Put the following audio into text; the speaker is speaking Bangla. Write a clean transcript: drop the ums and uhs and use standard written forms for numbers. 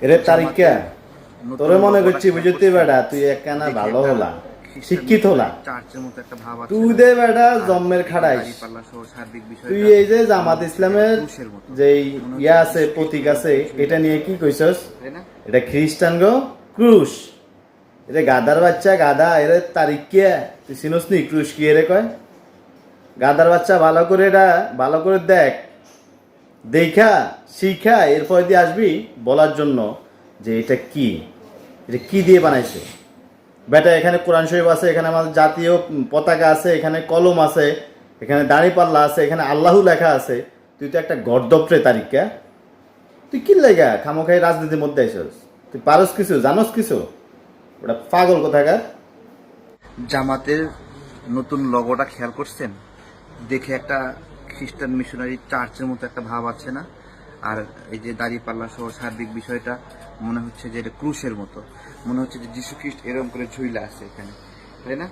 এরে তারিকা তোরে মনে করছি বুঝতে বেড়া তুই একখানা ভালো হলা শিক্ষিত হলা চার্চের মতো একটা ভাব আছে। তুই দে বেড়া জন্মের খাড়াইস তুই এই যে জামাত ইসলামের যে ইয়া আছে প্রতীক আছে এটা নিয়ে কি কইছস? এটা খ্রিস্টান গো ক্রুশ। এটা গাদার বাচ্চা গাদা এর তারিখ কে তুই চিনস নি ক্রুশ কি এরে কয়? গাদার বাচ্চা ভালো করে এটা ভালো করে দেখ দেখা শিখা এরপর দিয়ে আসবি বলার জন্য যে এটা কি দিয়ে বানাইছে বেটা। এখানে কোরআন শরীফ আছে, এখানে আমাদের জাতীয় পতাকা আছে, এখানে কলম আছে, এখানে দাঁড়িপাল্লা আছে, এখানে আল্লাহু লেখা আছে। তুই তো একটা গর্দপ্রে তারিকা, তুই কি লেগা খামোখাই রাজনীতির মধ্যে আইসস? তুই পারস কিছু, জানোস কিছু? ওটা পাগল কোথাকার। জামাতের নতুন লগোটা খেয়াল করছেন? দেখে একটা খ্রিস্টান মিশনারি চার্চের মতো একটা ভাব আছে না? আর এই যে দাড়িপাল্লা সহ সার্বিক বিষয়টা মনে হচ্ছে যে এটা ক্রুশের মতো, মনে হচ্ছে যে যীশু খ্রিস্ট এরকম করে ঝুইলা আছে এখানে, তাই না?